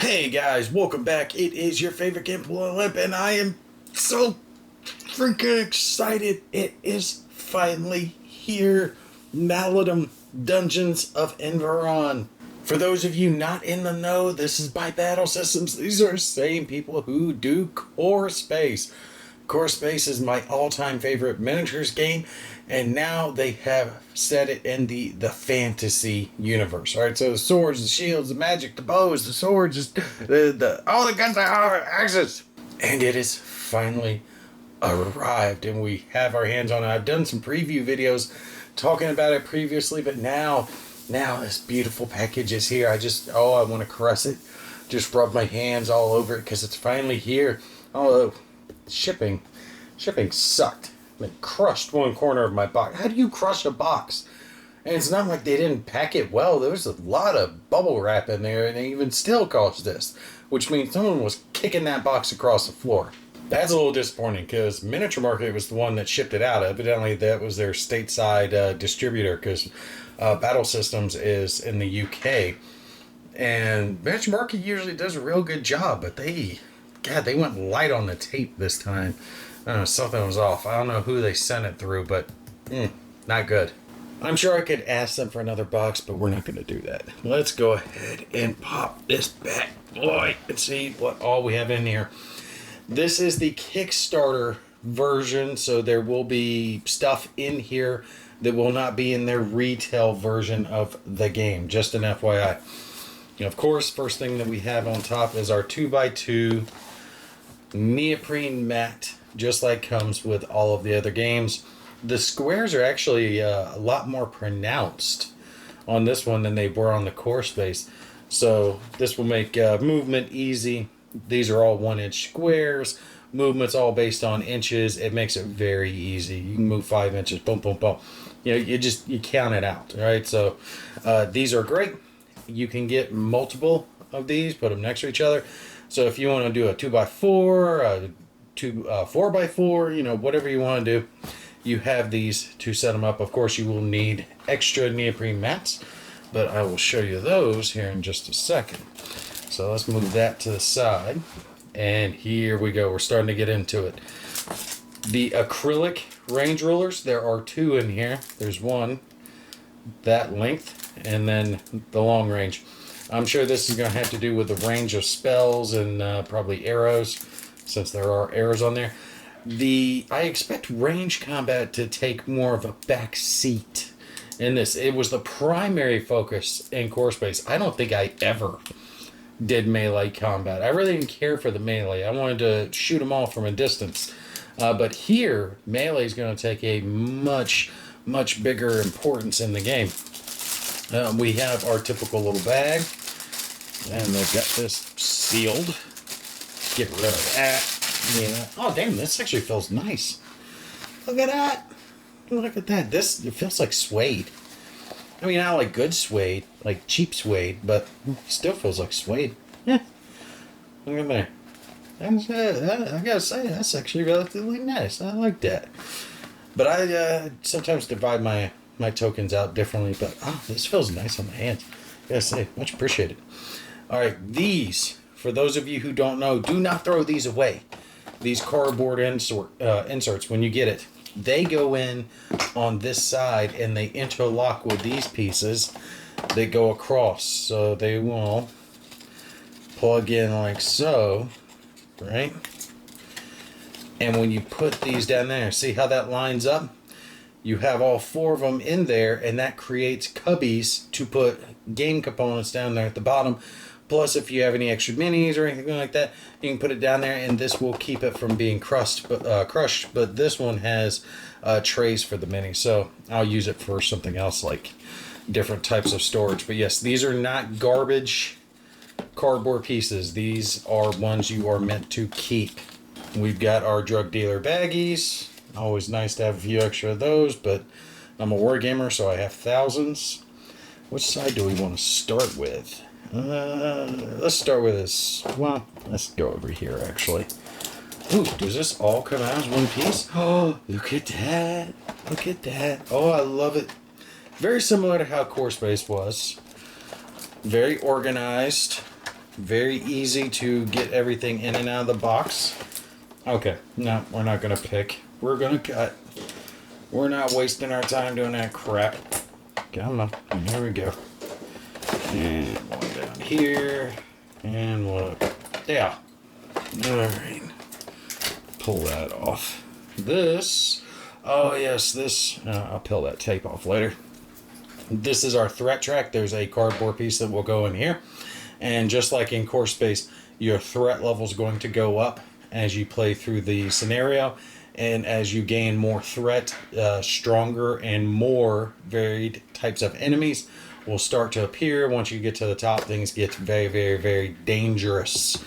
Hey guys, welcome back. It is your favorite gameplay Olymp, and I am so freaking excited. It is finally here. Maladum Dungeons of Enveron. For those of you not in the know, this is by Battle Systems. These are the same people who do Core Space. Core Space is my all-time favorite miniatures game, and now they have set it in the fantasy universe. All right, so the swords, the shields, the magic, the bows, the swords, the all the guns are axes, and it is finally arrived, and we have our hands on it. I've done some preview videos talking about it previously, but now this beautiful package is here. I want to caress it, just rub my hands all over it because it's finally here. Although shipping sucked. It crushed one corner of my box. How do you crush a box? And it's not like they didn't pack it well. There was a lot of bubble wrap in there, and they even still caused this, which means someone was kicking that box across the floor. That's a little disappointing because Miniature Market was the one that shipped it out. Evidently, that was their stateside distributor because Battle Systems is in the UK, and Miniature Market usually does a real good job, but they went light on the tape this time. I don't know, something was off. I don't know who they sent it through, but not good. I'm sure I could ask them for another box, but we're not going to do that. Let's go ahead and pop this bad boy and see what all we have in here. This is the Kickstarter version, so there will be stuff in here that will not be in their retail version of the game. Just an FYI. Of course, first thing that we have on top is our 2x2 neoprene mat, just like comes with all of the other games. The squares are actually a lot more pronounced on this one than they were on the Core Space, so this will make movement easy. These are all 1-inch squares. Movement's all based on inches. It makes it very easy. You can move 5 inches, boom, boom, boom. You count it out, right? So these are great. You can get multiple of these, put them next to each other. So if you want to do a 2x4, 4x4, whatever you want to do, you have these to set them up. Of course, you will need extra neoprene mats, but I will show you those here in just a second. So let's move that to the side, and here we go. We're starting to get into it. The acrylic range rulers, there are 2 in here. There's one that length, and then the long range. I'm sure this is going to have to do with the range of spells and probably arrows, since there are arrows on there. I expect range combat to take more of a back seat in this. It was the primary focus in Core Space. I don't think I ever did melee combat. I really didn't care for the melee. I wanted to shoot them all from a distance. But here, melee is going to take a much bigger importance in the game. We have our typical little bag, and they've got this sealed. Get rid of that. Yeah. Oh, damn, this actually feels nice. Look at that. Look at that. It feels like suede. I mean, not like good suede, like cheap suede, but it still feels like suede. Yeah. Look at there. I gotta say, that's actually relatively nice. I like that. But I sometimes divide my tokens out differently, but this feels nice on the hands. I gotta say, much appreciated. Alright, these, for those of you who don't know, do not throw these away. These cardboard inserts, when you get it, they go in on this side and they interlock with these pieces that go across. So they will plug in like so, right? And when you put these down there, see how that lines up? You have all 4 of them in there, and that creates cubbies to put game components down there at the bottom. Plus, if you have any extra minis or anything like that, you can put it down there, and this will keep it from being crushed. But this one has trays for the minis, so I'll use it for something else, like different types of storage. But yes, these are not garbage cardboard pieces. These are ones you are meant to keep. We've got our drug dealer baggies. Always nice to have a few extra of those, but I'm a wargamer, so I have thousands. Which side do we want to start with? Let's start with this. Well, let's go over here, actually. Ooh, does this all come out as one piece? Oh, look at that. Look at that. Oh, I love it. Very similar to how Core Space was. Very organized. Very easy to get everything in and out of the box. Okay, no, we're not going to pick. We're going to cut. We're not wasting our time doing that crap. Come on, and here we go. And one down here. And one up. Yeah. Alright. Pull that off. This. Oh, yes, this. I'll peel that tape off later. This is our threat track. There's a cardboard piece that will go in here. And just like in Core Space, your threat level is going to go up as you play through the scenario. And as you gain more threat, stronger and more varied types of enemies will start to appear. Once you get to the top, things get very, very, very dangerous.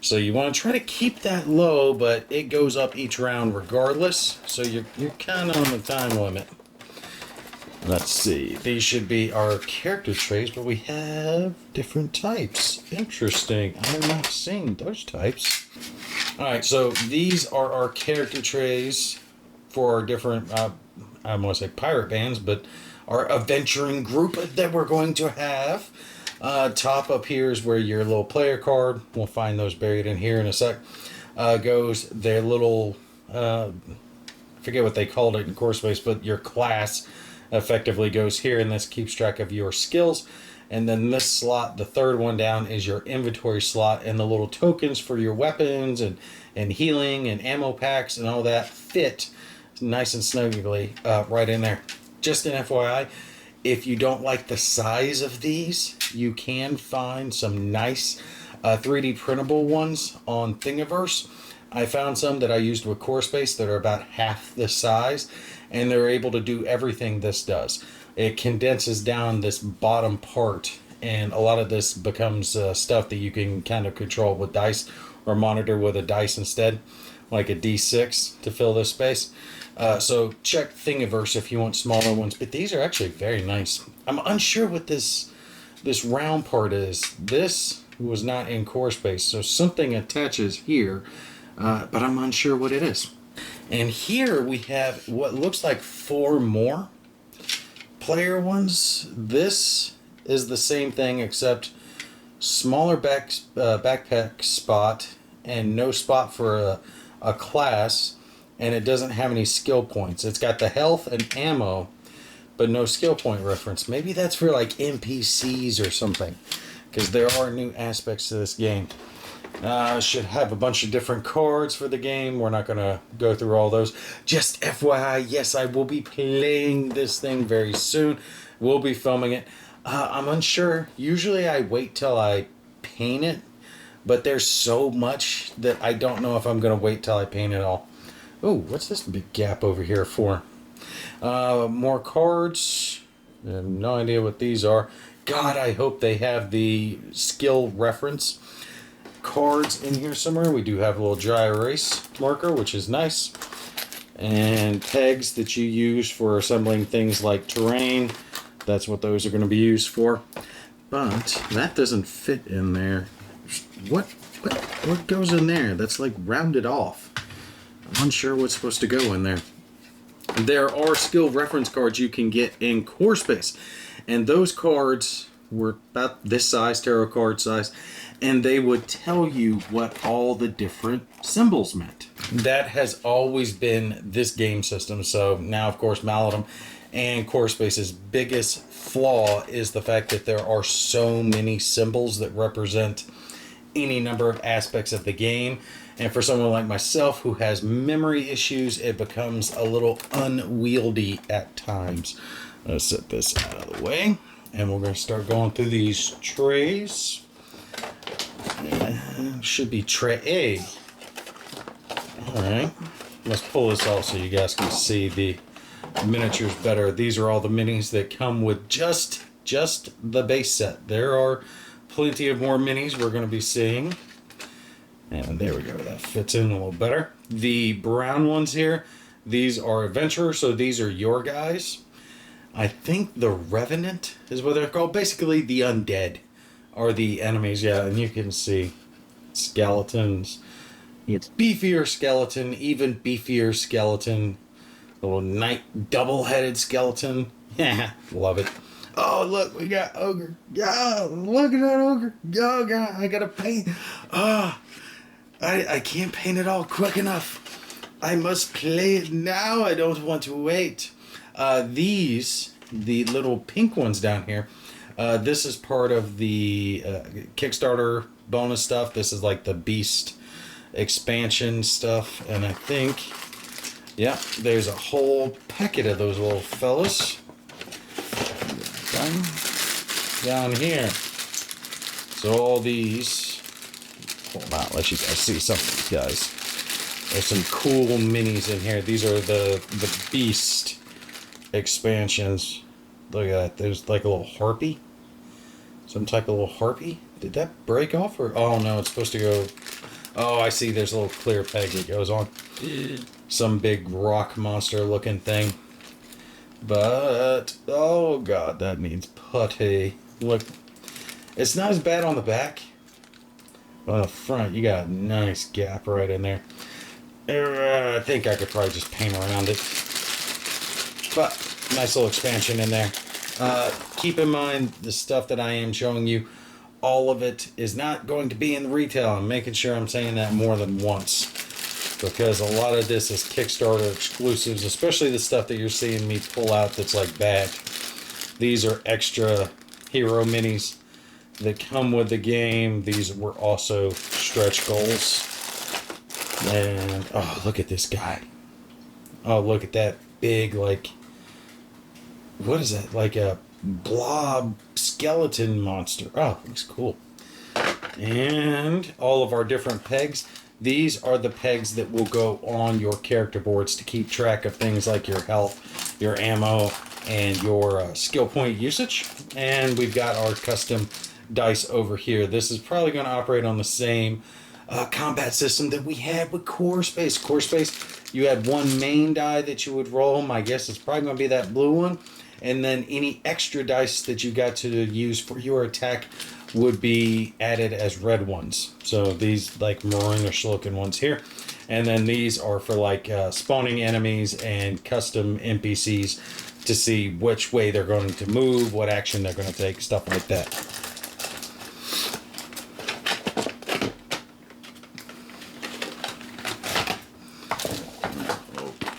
So you want to try to keep that low, but it goes up each round regardless. So you're kind of on the time limit. Let's see. These should be our character trays, but we have different types. Interesting. I have not seen those types. Alright, so these are our character trays for our different, I want to say pirate bands, but our adventuring group that we're going to have. Top up here is where your little player card, we'll find those buried in here in a sec, goes their little, I forget what they called it in Core Space, but your class effectively goes here, and this keeps track of your skills. And then this slot, the third one down, is your inventory slot, and the little tokens for your weapons and healing and ammo packs and all that fit nice and snugly right in there. Just an FYI, if you don't like the size of these, you can find some nice 3D printable ones on Thingiverse. I found some that I used with Core Space that are about half the size, and they're able to do everything this does. It condenses down this bottom part, and a lot of this becomes stuff that you can kind of control with dice or monitor with a dice instead, like a D6 to fill this space. So check Thingiverse if you want smaller ones, but these are actually very nice. I'm unsure what this round part is. This was not in Core Space, so something attaches here, but I'm unsure what it is. And here we have what looks like 4 more player ones. This is the same thing except smaller backpack spot and no spot for a class, and it doesn't have any skill points. It's got the health and ammo, but no skill point reference. Maybe that's for like NPCs or something, because there are new aspects to this game. Should have a bunch of different cards for the game. We're not going to go through all those. Just FYI, yes, I will be playing this thing very soon. We'll be filming it. I'm unsure. Usually I wait till I paint it, but there's so much that I don't know if I'm going to wait till I paint it all. Oh, what's this big gap over here for? More cards. I have no idea what these are. God, I hope they have the skill reference cards in here somewhere. We do have a little dry erase marker, which is nice, and pegs that you use for assembling things like terrain. That's what those are going to be used for. But that doesn't fit in there. What goes in there? That's like rounded off. I'm unsure what's supposed to go in there. There are skill reference cards you can get in Core Space, and those cards were about this size, tarot card size, and they would tell you what all the different symbols meant. That has always been this game system. So now, of course, Maladum and Core Space's biggest flaw is the fact that there are so many symbols that represent any number of aspects of the game. And for someone like myself who has memory issues, it becomes a little unwieldy at times. Let's set this out of the way, and we're going to start going through these trays. Should be tray A. Alright, let's pull this off so you guys can see the miniatures better. These are all the minis that come with just the base set. There are plenty of more minis we're going to be seeing. And there we go, that fits in a little better. The brown ones here, these are adventurers, so these are your guys. I think the Revenant is what they're called. Basically, the undead are the enemies, yeah, and you can see skeletons. It's beefier skeleton, even beefier skeleton. Little knight double-headed skeleton. Yeah, love it. Oh, look, we got ogre. Yeah, look at that ogre. Oh, God, I gotta paint. Ah, I can't paint it all quick enough. I must play it now. I don't want to wait. The little pink ones down here, this is part of the Kickstarter bonus stuff. This is like the Beast expansion stuff. And I think, yeah, there's a whole packet of those little fellas down here. So all these, hold on, let you guys see something, guys. There's some cool minis in here. These are the Beast expansions. Look at that. There's like a little harpy. Some type of little harpy. Did that break off? Or oh no, it's supposed to go. Oh, I see. There's a little clear peg that goes on. Some big rock monster looking thing. But oh god, that needs putty. Look, it's not as bad on the back. But on the front, you got a nice gap right in there. I think I could probably just paint around it. But, nice little expansion in there. Keep in mind, the stuff that I am showing you, all of it is not going to be in the retail. I'm making sure I'm saying that more than once. Because a lot of this is Kickstarter exclusives, especially the stuff that you're seeing me pull out that's like bad. These are extra hero minis that come with the game. These were also stretch goals. And, oh, look at this guy. Oh, look at that big, like, what is that? Like a blob skeleton monster. Oh, looks cool. And all of our different pegs. These are the pegs that will go on your character boards to keep track of things like your health, your ammo, and your skill point usage. And we've got our custom dice over here. This is probably going to operate on the same combat system that we had with Core Space. Core Space, you had one main die that you would roll. My guess is probably going to be that blue one. And then any extra dice that you got to use for your attack would be added as red ones. So these like maroonish looking ones here. And then these are for like spawning enemies and custom NPCs to see which way they're going to move, what action they're going to take, stuff like that.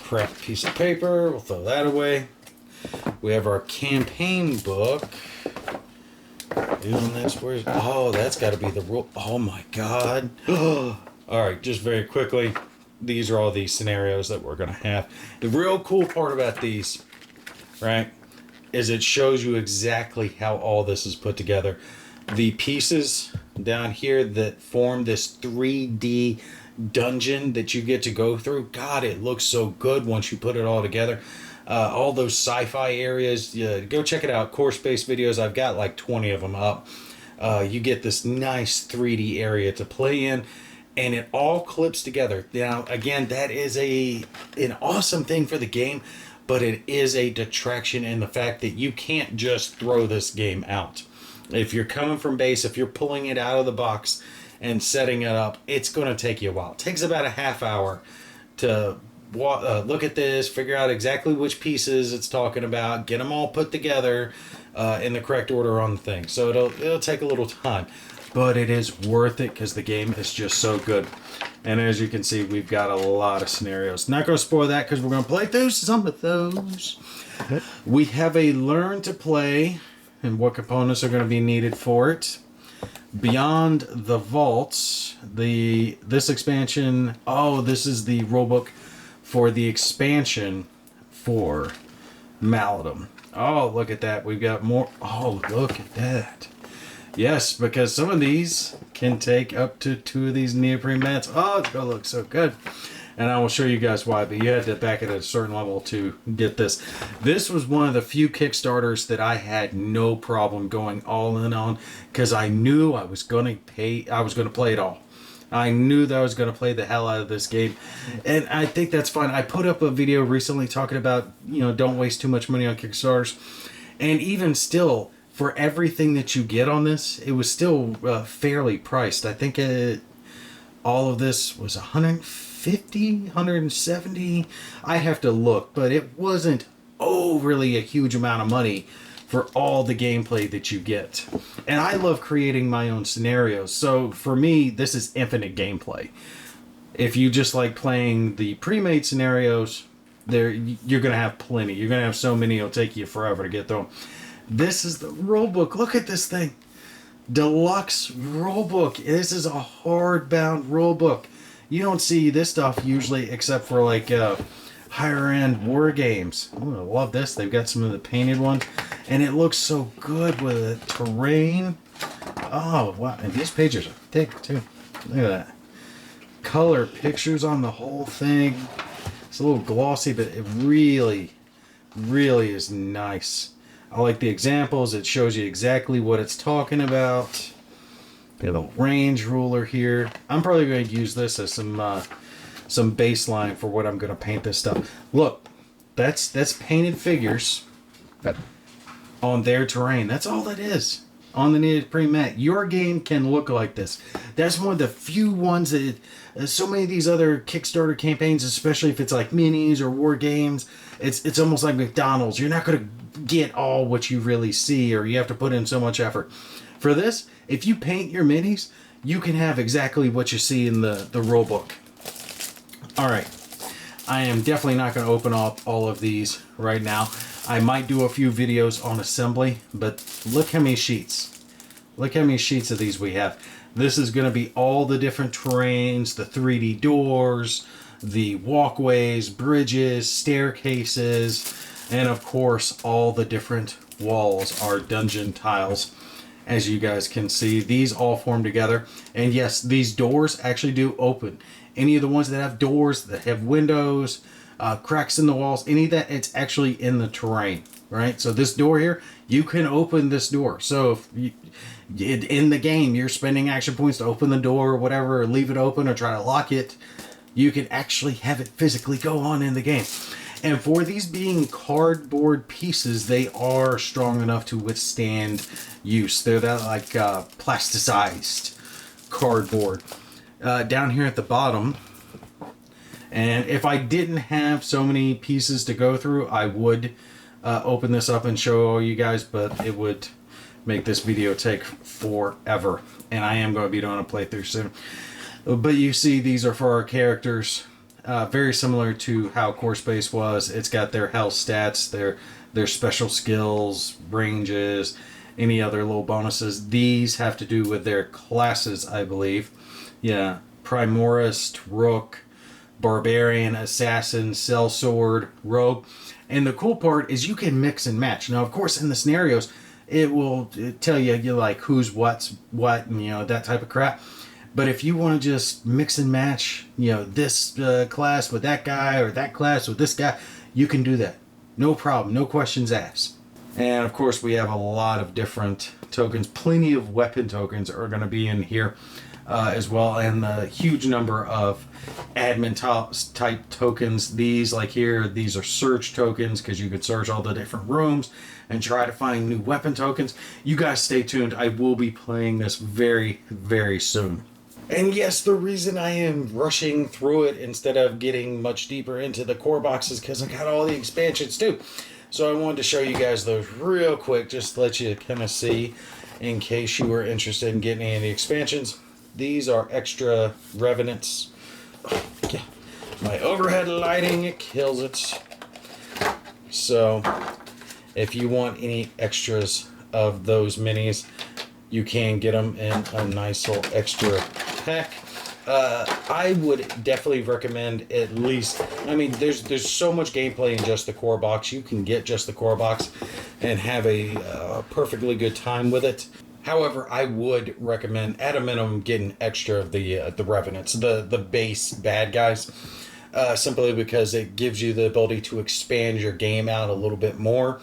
Crap piece of paper, we'll throw that away. We have our campaign book. And that's where, oh, that's got to be the rule. Oh my god. All right, just very quickly, these are all these scenarios that we're going to have. The real cool part about these, right, is it shows you exactly how all this is put together. The pieces down here that form this 3D dungeon that you get to go through, god, it looks so good once you put it all together. All those sci-fi areas, go check it out. Core Space videos, I've got like 20 of them up. You get this nice 3D area to play in, and it all clips together. Now, again, that is an awesome thing for the game, but it is a detraction in the fact that you can't just throw this game out. If you're coming from base, if you're pulling it out of the box and setting it up, it's going to take you a while. It takes about a half hour to look at this, figure out exactly which pieces it's talking about, get them all put together in the correct order on the thing. So it'll take a little time, but it is worth it because the game is just so good. And as you can see, we've got a lot of scenarios. Not going to spoil that because we're going to play through some of those. We have a learn to play and what components are going to be needed for it. Beyond the Vaults, this expansion, this is the rulebook for the expansion for Maladum. Oh, look at that. We've got more. Oh, look at that. Yes, because some of these can take up to 2 of these neoprene mats. Oh, it's going to look so good. And I will show you guys why, but you had to back it at a certain level to get this. This was one of the few Kickstarters that I had no problem going all in on because I knew I was going to play it all. I knew that I was going to play the hell out of this game. And I think that's fine. I put up a video recently talking about, don't waste too much money on Kickstarters. And even still, for everything that you get on this, it was still fairly priced. I think all of this was $150, $170. I have to look, but it wasn't really a huge amount of money for all the gameplay that you get. And I love creating my own scenarios. So for me, this is infinite gameplay. If you just like playing the pre-made scenarios, you're going to have plenty. You're going to have so many, it'll take you forever to get through them. This is the rulebook. Look at this thing. Deluxe rulebook. This is a hardbound rulebook. You don't see this stuff usually except for like higher end war games. Ooh, I love this. They've got some of the painted ones, and it looks so good with the terrain. Oh wow, and these pages are thick too. Look at that. Color pictures on the whole thing. It's a little glossy, but it really is nice. I like the examples. It shows you exactly what it's talking about. We have a range ruler here. I'm probably going to use this as some baseline for what I'm going to paint this stuff. Look, that's painted figures on their terrain. That's all that is on the neoprene mat. Your game can look like this. That's one of the few ones that so many of these other Kickstarter campaigns, especially if it's like minis or war games, it's almost like McDonald's. You're not going to get all what you really see, or you have to put in so much effort. For this, if you paint your minis, you can have exactly what you see in the rule book. Alright, I am definitely not going to open up all of these right now. I might do a few videos on assembly, but look how many sheets. Look how many sheets of these we have. This is going to be all the different terrains, the 3D doors, the walkways, bridges, staircases, and of course all the different walls are dungeon tiles. As you guys can see, these all form together. And yes, these doors actually do open. Any of the ones that have doors, that have windows, cracks in the walls, any of that, it's actually in the terrain, right? So this door here, you can open this door. So if you, in the game, you're spending action points to open the door or whatever, or leave it open or try to lock it, you can actually have it physically go on in the game. And for these being cardboard pieces, they are strong enough to withstand use. They're that like plasticized cardboard. Down here at the bottom, and if I didn't have so many pieces to go through, I would open this up and show all you guys, but it would make this video take forever. And I am going to be doing a playthrough soon. But you see, these are for our characters. Very similar to how Core Space was. It's got their health stats, their special skills, ranges, any other little bonuses. These have to do with their classes, I believe. Yeah, Primorist, Rook, Barbarian, Assassin, Sellsword, Rogue. And the cool part is you can mix and match. Now, of course, in the scenarios, it will tell you like who's what's what, and that type of crap. But if you want to just mix and match, this class with that guy or that class with this guy, you can do that. No problem. No questions asked. And of course, we have a lot of different tokens. Plenty of weapon tokens are going to be in here as well. And the huge number of admin type tokens. These, like here, these are search tokens because you could search all the different rooms and try to find new weapon tokens. You guys stay tuned. I will be playing this very, very soon. And yes, the reason I am rushing through it instead of getting much deeper into the core boxes because I got all the expansions too. So I wanted to show you guys those real quick, just to let you kind of see in case you were interested in getting any of the expansions. These are extra revenants. Oh, yeah. My overhead lighting, it kills it. So if you want any extras of those minis, you can get them in a nice little extra pack. I would definitely recommend at least, I mean, there's so much gameplay in just the core box. You can get just the core box and have a perfectly good time with it. However, I would recommend at a minimum getting extra of the revenants, the base bad guys, simply because it gives you the ability to expand your game out a little bit more.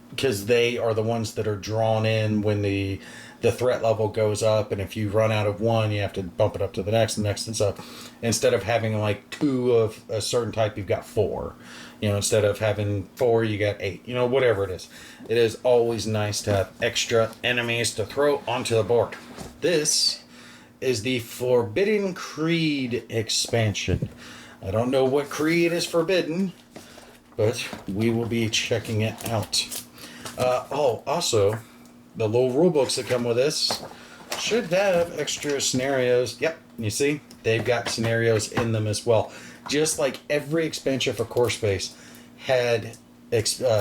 Because they are the ones that are drawn in when the threat level goes up, and if you run out of one, you have to bump it up to the next, and so instead of having like 2 of a certain type, you've got 4. Instead of having 4, you got 8. Whatever it is. It is always nice to have extra enemies to throw onto the board. This is the Forbidden Creed expansion. I don't know what creed is forbidden, but we will be checking it out. Oh, also, the little rule books that come with this should have extra scenarios. Yep, you see, they've got scenarios in them as well. Just like every expansion for Core Space had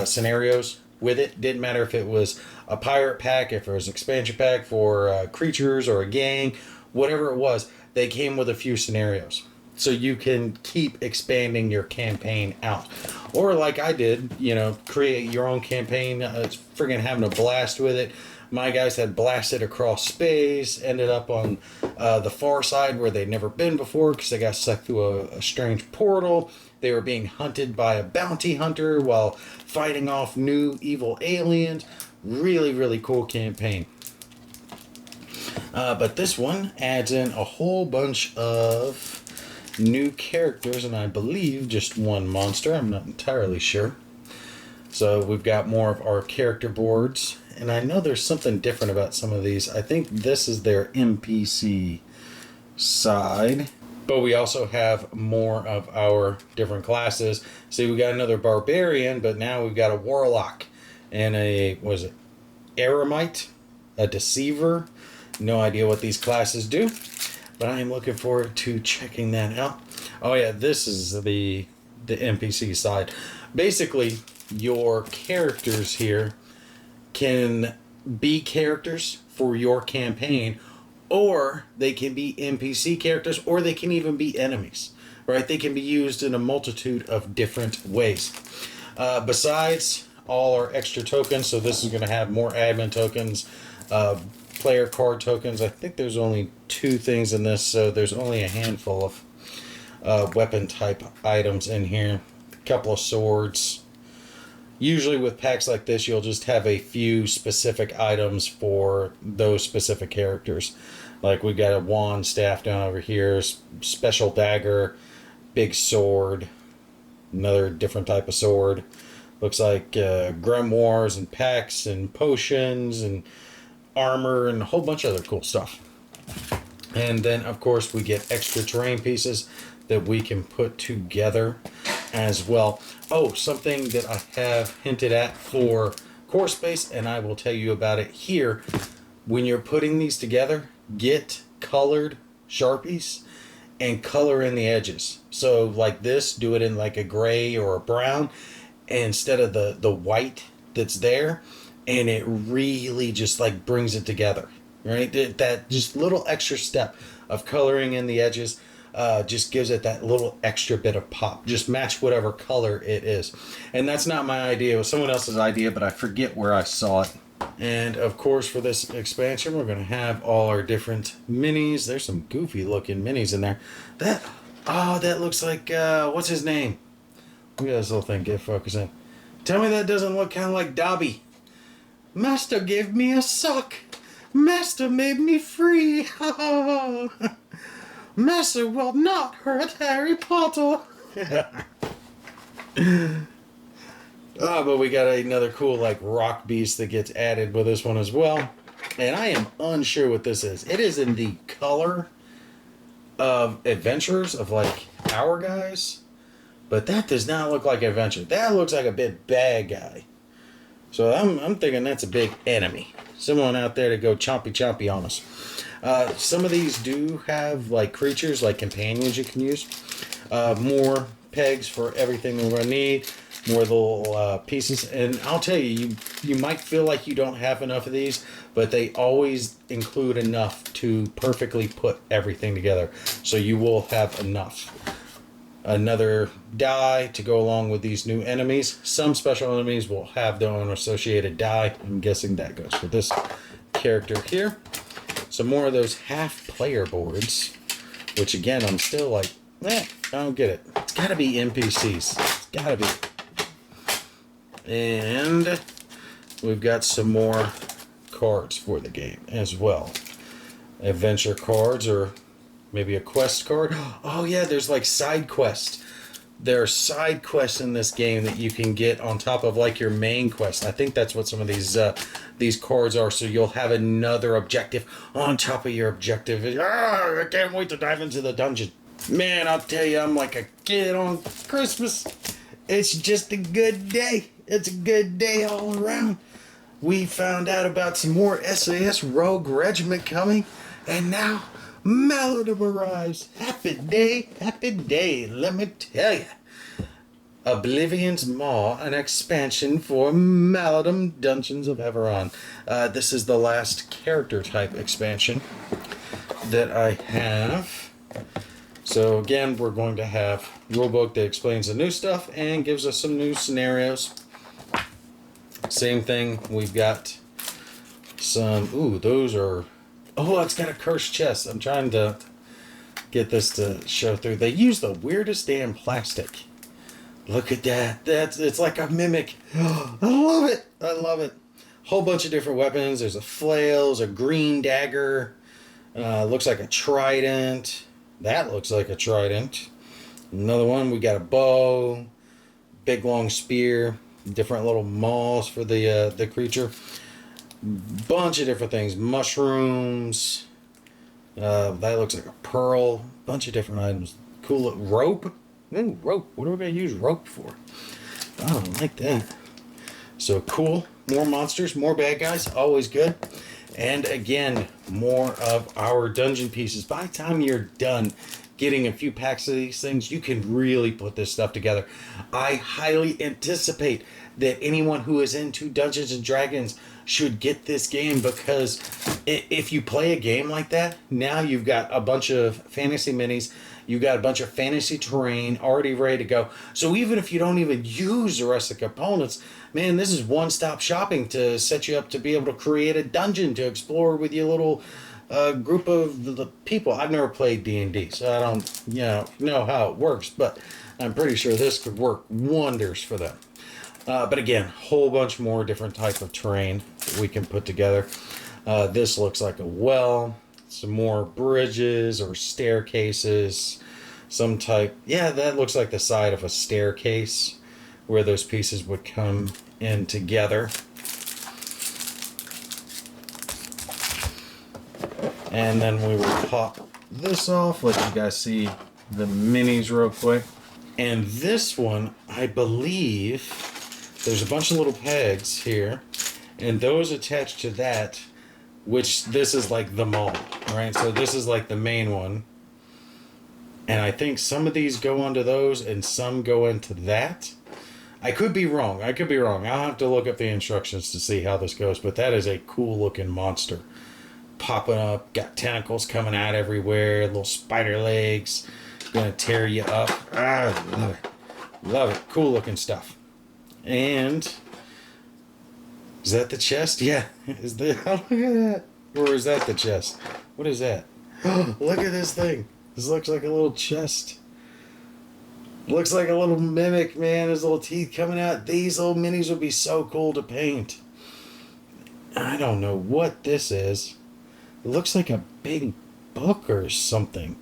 scenarios with it. Didn't matter if it was a pirate pack, if it was an expansion pack for creatures or a gang, whatever it was, they came with a few scenarios. So you can keep expanding your campaign out. Or like I did, you know, create your own campaign. It's friggin' having a blast with it. My guys had blasted across space, ended up on the far side where they'd never been before because they got sucked through a strange portal. They were being hunted by a bounty hunter while fighting off new evil aliens. Really, really cool campaign. But this one adds in a whole bunch of new characters, and I believe just one monster. I'm not entirely sure. So we've got more of our character boards, and I know there's something different about some of these. I think this is their NPC side, but we also have more of our different classes. See, we got another barbarian, but now we've got a warlock and a, what is it, eremite, a deceiver. No idea what these classes do, but I am looking forward to checking that out. Oh yeah, this is the NPC side. Basically, your characters here can be characters for your campaign, or they can be NPC characters, or they can even be enemies, right? They can be used in a multitude of different ways. Besides all our extra tokens, so this is going to have more admin tokens, player card tokens. I think there's only 2 things in this, so there's only a handful of weapon type items in here. A couple of swords. Usually with packs like this, you'll just have a few specific items for those specific characters. Like we got a wand staff down over here, special dagger, big sword, another different type of sword. Looks like grimoires and packs and potions and armor and a whole bunch of other cool stuff. And then of course we get extra terrain pieces that we can put together as well. Oh, something that I have hinted at for Core Space, and I will tell you about it here. When you're putting these together, get colored Sharpies and color in the edges. So like this, do it in like a gray or a brown instead of the white that's there, and it really just like brings it together, right? That just little extra step of coloring in the edges just gives it that little extra bit of pop. Just match whatever color it is. And that's not my idea. It was someone else's idea, but I forget where I saw it. And of course, for this expansion, we're going to have all our different minis. There's some goofy looking minis in there. That looks like, what's his name? Look at this little thing. Get focused in. Tell me that doesn't look kind of like Dobby. Master gave me a sock. Master made me free. Master will not hurt Harry Potter. But we got another cool like rock beast that gets added with this one as well. And I am unsure what this is. It is in the color of adventures of like our guys. But that does not look like adventure. That looks like a big bad guy. So I'm thinking that's a big enemy. Someone out there to go chompy on us. Some of these do have like creatures, like companions you can use. More pegs for everything we're going to need. More little pieces. And I'll tell you, you might feel like you don't have enough of these, but they always include enough to perfectly put everything together. So you will have enough. Another die to go along with these new enemies. Some special enemies will have their own associated die. I'm guessing that goes for this character here. Some more of those half player boards, which again, I'm still like, I don't get it. It's gotta be NPCs. It's gotta be. And we've got some more cards for the game as well. Adventure cards, or maybe a quest card. Oh yeah, there's like side quests. There are side quests in this game that you can get on top of like your main quest. I think that's what some of these cards are. So you'll have another objective on top of your objective. I can't wait to dive into the dungeon. Man, I'll tell you, I'm like a kid on Christmas. It's just a good day. It's a good day all around. we found out about some more SAS Rogue Regiment coming, and now Maladum arrives. Happy day, let me tell you. Oblivion's Maw, an expansion for Maladum Dungeons of Enveron. This is the last character type expansion that I have. So again, we're going to have a rulebook that explains the new stuff and gives us some new scenarios. Same thing, we've got some, those are, it's got a cursed chest. I'm trying to get this to show through. They use the weirdest damn plastic. Look at that. It's like a mimic. I love it. Whole bunch of different weapons. There's a flail, there's a green dagger. Looks like a trident. That looks like a trident. Another one, we got a bow, big long spear, different little maws for the creature. Bunch of different things. Mushrooms. That looks like a pearl. Bunch of different items. Cool rope. Ooh, rope. What are we going to use rope for? I don't like that. So cool. More monsters, more bad guys. Always good. And again, more of our dungeon pieces. By the time you're done getting a few packs of these things, you can really put this stuff together. I highly anticipate that anyone who is into Dungeons and Dragons should get this game, because if you play a game like that, now you've got a bunch of fantasy minis, you've got a bunch of fantasy terrain already ready to go. So even if you don't even use the rest of the components, man, this is one-stop shopping to set you up to be able to create a dungeon to explore with your little group of the people. I've never played D&D, so I don't know how it works, but I'm pretty sure this could work wonders for them. But again, whole bunch more different type of terrain that we can put together. This looks like a well, some more bridges or staircases, some type. Yeah, that looks like the side of a staircase where those pieces would come in together. And then we will pop this off, let you guys see the minis real quick. And this one, I believe, there's a bunch of little pegs here, and those attached to that, which this is like the maul, right? So this is like the main one. And I think some of these go onto those and some go into that. I could be wrong. I'll have to look up the instructions to see how this goes, but that is a cool looking monster. Popping up, got tentacles coming out everywhere, little spider legs, gonna tear you up. I love it. Cool looking stuff. And is that the chest? Yeah. Look at that. Or is that the chest? What is that? Look at this thing. This looks like a little chest. Looks like a little mimic, man. His little teeth coming out. These little minis would be so cool to paint. I don't know what this is. It looks like a big book or something.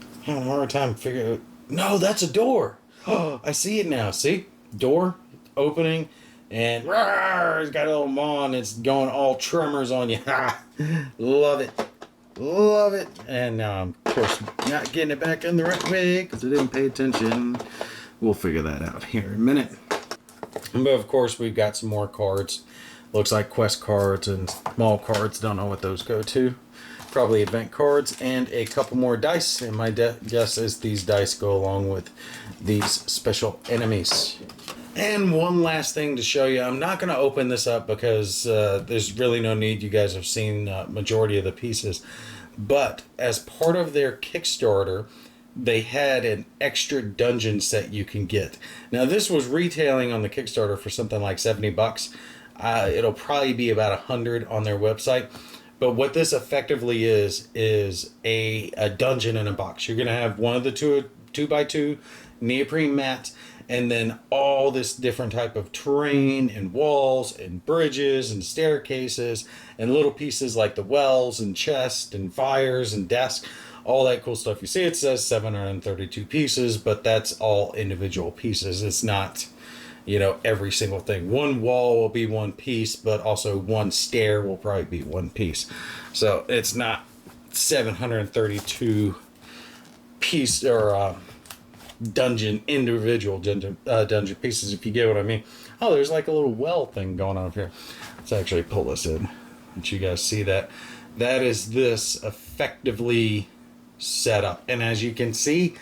I'm having a hard time figuring out. No, that's a door. Oh, I see it now. See? Door opening, and it's got a little maw, and it's going all tremors on you. Love it. And now I'm, of course, not getting it back in the right way because I didn't pay attention. We'll figure that out here in a minute. But of course, we've got some more cards. Looks like quest cards and small cards. Don't know what those go to. Probably event cards and a couple more dice. And my guess is these dice go along with these special enemies. And one last thing to show you. I'm not going to open this up because there's really no need. You guys have seen majority of the pieces. But as part of their Kickstarter, they had an extra dungeon set you can get. Now this was retailing on the Kickstarter for something like $70. It'll probably be about 100 on their website. But what this effectively is a dungeon in a box. You're going to have one of the 2x2 neoprene mats, and then all this different type of terrain and walls and bridges and staircases and little pieces like the wells and chests and fires and desks, all that cool stuff. You see it says 732 pieces, but that's all individual pieces. It's not, every single thing. One wall will be one piece, but also one stair will probably be one piece. So it's not 732 piece or individual dungeon pieces, if you get what I mean. Oh, there's like a little well thing going on here. Let's actually pull this in. Let you guys see that. That is this effectively set up. And as you can see,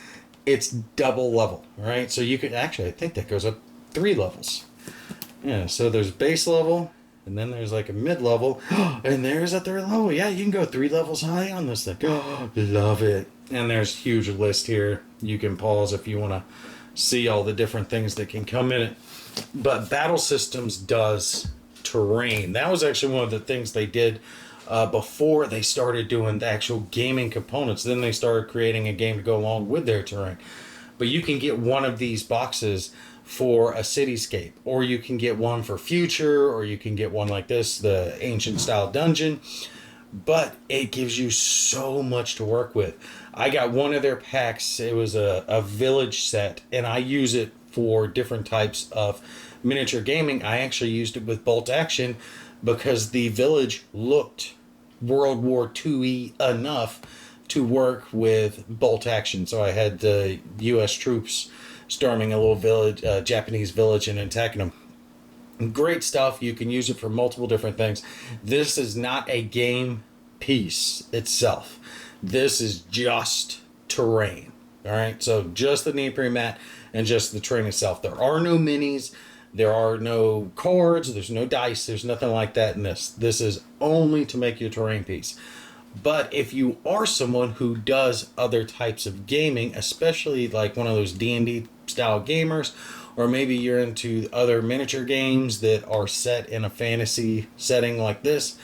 it's double level, right? So you can actually, I think that goes up 3 levels. Yeah, so there's base level, and then there's like a mid level, and there's a 3rd level. Yeah, you can go 3 levels high on this thing. Love it. And there's a huge list here. You can pause if you want to see all the different things that can come in it. But Battle Systems does terrain. That was actually one of the things they did before they started doing the actual gaming components. Then they started creating a game to go along with their terrain. But you can get one of these boxes for a cityscape, or you can get one for future, or you can get one like this, the ancient style dungeon. But it gives you so much to work with. I got one of their packs. It was a village set, and I use it for different types of miniature gaming. I actually used it with bolt action because the village looked World War II-y enough to work with bolt action. So I had the U.S. troops storming a little village, Japanese village, and attacking them. Great stuff. You can use it for multiple different things. This is not a game piece itself. This is just terrain. All right, so just the neoprene mat and just the terrain itself. There are no minis. There are no cards. There's no dice. There's nothing like that in this. This is only to make your terrain piece. But if you are someone who does other types of gaming, especially like one of those D&D style gamers, or maybe you're into other miniature games that are set in a fantasy setting like this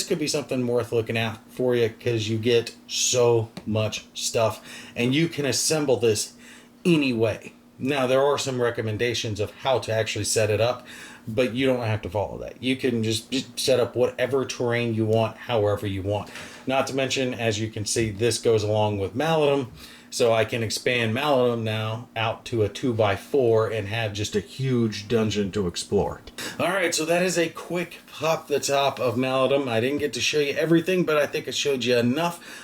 could be something worth looking at for you, because you get so much stuff and you can assemble this anyway. Now, there are some recommendations of how to actually set it up, but you don't have to follow that. You can just set up whatever terrain you want, however you want. Not to mention, as you can see, this goes along with Maladum, so I can expand Maladum now out to a 2x4 and have just a huge dungeon to explore. Alright, so that is a quick pop the top of Maladum. I didn't get to show you everything, but I think I showed you enough.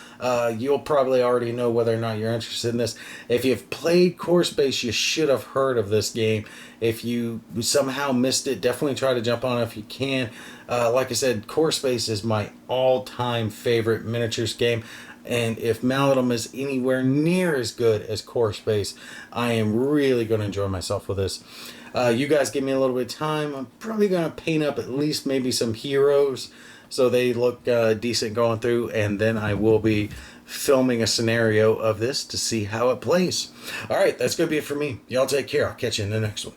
You'll probably already know whether or not you're interested in this. If you've played Core Space, you should have heard of this game. If you somehow missed it, definitely try to jump on it if you can. Like I said, Core Space is my all-time favorite miniatures game. And if Maladum is anywhere near as good as Core Space, I am really going to enjoy myself with this. You guys give me a little bit of time. I'm probably going to paint up at least maybe some heroes so they look decent going through, and then I will be filming a scenario of this to see how it plays. All right, that's going to be it for me. Y'all take care. I'll catch you in the next one.